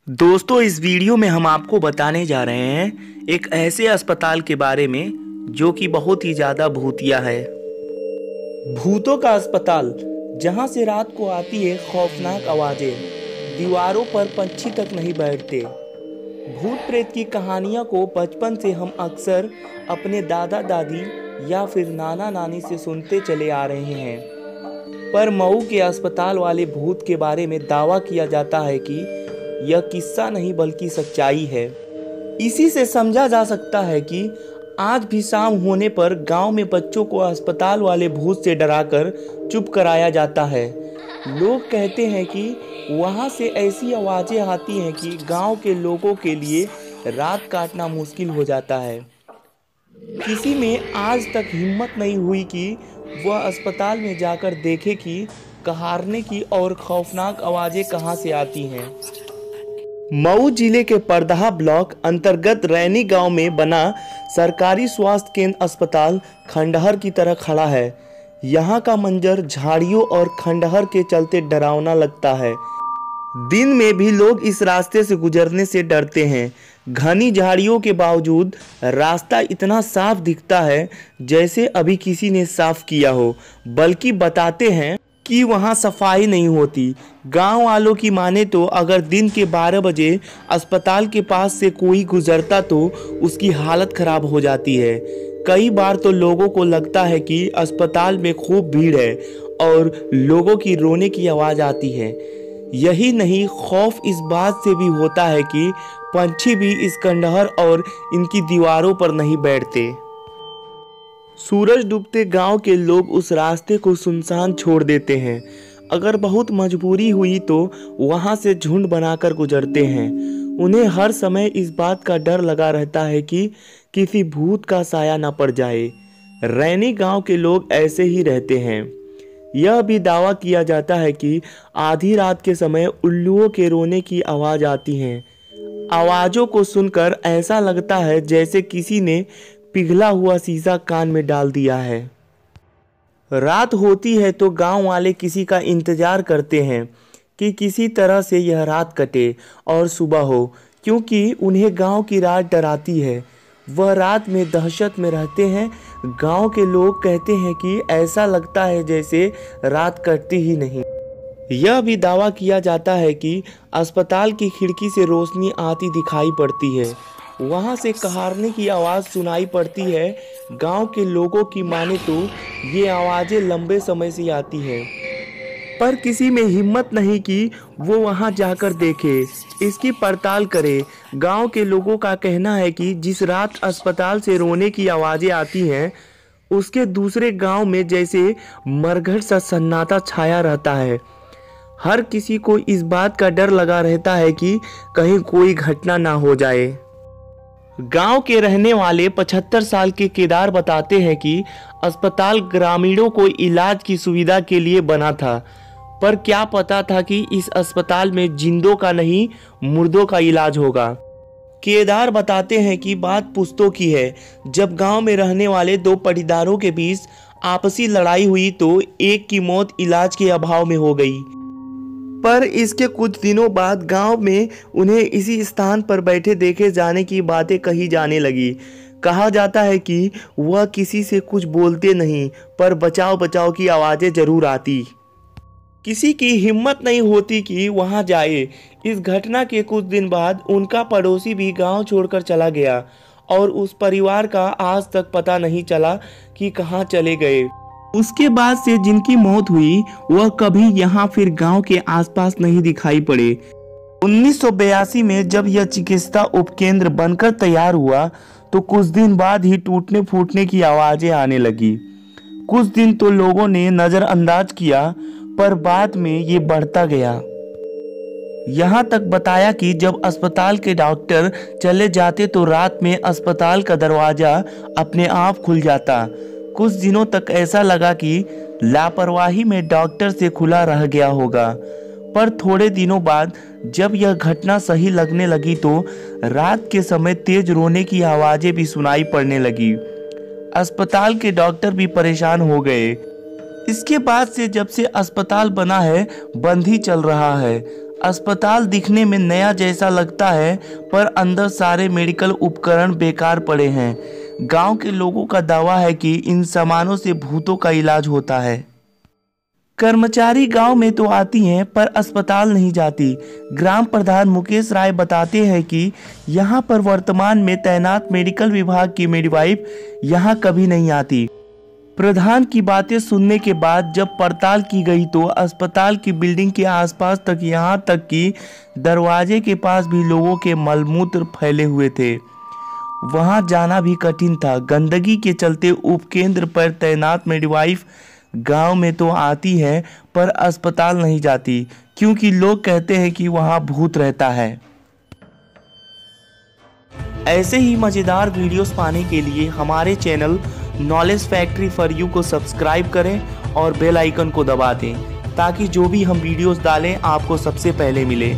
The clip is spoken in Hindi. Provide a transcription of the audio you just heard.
दोस्तों, इस वीडियो में हम आपको बताने जा रहे हैं एक ऐसे अस्पताल के बारे में जो कि बहुत ही ज़्यादा भूतिया है। भूतों का अस्पताल, जहां से रात को आती है खौफनाक आवाज़ें, दीवारों पर पंछी तक नहीं बैठते। भूत प्रेत की कहानियों को बचपन से हम अक्सर अपने दादा दादी या फिर नाना नानी से सुनते चले आ रहे हैं, पर मऊ के अस्पताल वाले भूत के बारे में दावा किया जाता है कि यह किस्सा नहीं बल्कि सच्चाई है। इसी से समझा जा सकता है कि आज भी शाम होने पर गांव में बच्चों को अस्पताल वाले भूत से डराकर चुप कराया जाता है। लोग कहते हैं कि वहां से ऐसी आवाजें आती हैं कि गांव के लोगों के लिए रात काटना मुश्किल हो जाता है। किसी में आज तक हिम्मत नहीं हुई कि वह अस्पताल में जाकर देखे कि कहारने की और खौफनाक आवाजें कहां से आती हैं। मऊ जिले के परदहा ब्लॉक अंतर्गत रैनी गांव में बना सरकारी स्वास्थ्य केंद्र अस्पताल खंडहर की तरह खड़ा है। यहां का मंजर झाड़ियों और खंडहर के चलते डरावना लगता है। दिन में भी लोग इस रास्ते से गुजरने से डरते हैं। घनी झाड़ियों के बावजूद रास्ता इतना साफ दिखता है जैसे अभी किसी ने साफ किया हो, बल्कि बताते हैं कि वहां सफाई नहीं होती। गांव वालों की माने तो अगर दिन के 12 बजे अस्पताल के पास से कोई गुजरता तो उसकी हालत खराब हो जाती है। कई बार तो लोगों को लगता है कि अस्पताल में खूब भीड़ है और लोगों की रोने की आवाज़ आती है। यही नहीं, खौफ इस बात से भी होता है कि पंछी भी इस खंडहर और इनकी दीवारों पर नहीं बैठते। सूरज डूबते गांव के लोग उस रास्ते को सुनसान छोड़ देते हैं। अगर बहुत मजबूरी हुई तो वहां से झुंड बनाकर गुजरते हैं। उन्हें हर समय इस बात का डर लगा रहता है कि किसी भूत का साया न पड़ जाए। रैनी गांव के लोग ऐसे ही रहते हैं। यह भी दावा किया जाता है कि आधी रात के समय उल्लुओं के रोने की आवाज़ आती है। आवाज़ों को सुनकर ऐसा लगता है जैसे किसी ने पिघला हुआ शीशा कान में डाल दिया है। रात होती है तो गांव वाले किसी का इंतजार करते हैं कि किसी तरह से यह रात कटे और सुबह हो, क्योंकि उन्हें गांव की रात डराती है। वह रात में दहशत में रहते हैं। गांव के लोग कहते हैं कि ऐसा लगता है जैसे रात कटती ही नहीं। यह भी दावा किया जाता है कि अस्पताल की खिड़की से रोशनी आती दिखाई पड़ती है। वहां से कहारने की आवाज़ सुनाई पड़ती है। गांव के लोगों की माने तो ये आवाज़ें लंबे समय से आती हैं, पर किसी में हिम्मत नहीं कि वो वहां जाकर देखे, इसकी पड़ताल करे। गांव के लोगों का कहना है कि जिस रात अस्पताल से रोने की आवाज़ें आती हैं, उसके दूसरे गांव में जैसे मरघट सा सन्नाटा छाया रहता है। हर किसी को इस बात का डर लगा रहता है कि कहीं कोई घटना ना हो जाए। गांव के रहने वाले 75 साल के केदार बताते हैं कि अस्पताल ग्रामीणों को इलाज की सुविधा के लिए बना था, पर क्या पता था कि इस अस्पताल में जिंदों का नहीं मुर्दों का इलाज होगा। केदार बताते हैं कि बात पुश्तों की है। जब गांव में रहने वाले दो पटीदारों के बीच आपसी लड़ाई हुई तो एक की मौत इलाज के अभाव में हो गई, पर इसके कुछ दिनों बाद गांव में उन्हें इसी स्थान पर बैठे देखे जाने की बातें कही जाने लगी। कहा जाता है कि वह किसी से कुछ बोलते नहीं, पर बचाव बचाव की आवाज़ें जरूर आती। किसी की हिम्मत नहीं होती कि वहां जाए। इस घटना के कुछ दिन बाद उनका पड़ोसी भी गांव छोड़कर चला गया और उस परिवार का आज तक पता नहीं चला कि कहां चले गए। उसके बाद से जिनकी मौत हुई वह कभी यहाँ फिर गांव के आसपास नहीं दिखाई पड़े। 1982 में जब यह चिकित्सा उपकेंद्र बनकर तैयार हुआ तो कुछ दिन बाद ही टूटने फूटने की आवाजें आने लगी। कुछ दिन तो लोगों ने नजरअंदाज किया, पर बाद में ये बढ़ता गया। यहाँ तक बताया कि जब अस्पताल के डॉक्टर चले जाते तो रात में अस्पताल का दरवाजा अपने आप खुल जाता। कुछ दिनों तक ऐसा लगा कि लापरवाही में डॉक्टर से खुला रह गया होगा, पर थोड़े दिनों बाद जब यह घटना सही लगने लगी तो रात के समय तेज रोने की आवाज़ें भी सुनाई पड़ने लगी। अस्पताल के डॉक्टर भी परेशान हो गए। इसके बाद से जब से अस्पताल बना है बंद ही चल रहा है। अस्पताल दिखने में नया जैसा लगता है, पर अंदर सारे मेडिकल उपकरण बेकार पड़े हैं। गांव के लोगों का दावा है कि इन सामानों से भूतों का इलाज होता है। कर्मचारी गांव में तो आती हैं, पर अस्पताल नहीं जाती। ग्राम प्रधान मुकेश राय बताते हैं कि यहां पर वर्तमान में तैनात मेडिकल विभाग की मिडवाइफ यहां कभी नहीं आती। प्रधान की बातें सुनने के बाद जब पड़ताल की गई तो अस्पताल की बिल्डिंग के आसपास तक, यहां तक कि दरवाजे के पास भी लोगों के मलमूत्र फैले हुए थे। वहां जाना भी कठिन था। गंदगी के चलते उपकेंद्र पर तैनात मिडवाइफ गांव में तो आती है, पर अस्पताल नहीं जाती, क्योंकि लोग कहते हैं कि वहां भूत रहता है। ऐसे ही मज़ेदार वीडियोस पाने के लिए हमारे channel knowledge factory for you को सब्सक्राइब करें और बेल आइकन को दबा दें, ताकि जो भी हम वीडियोस डालें आपको सबसे पहले मिले।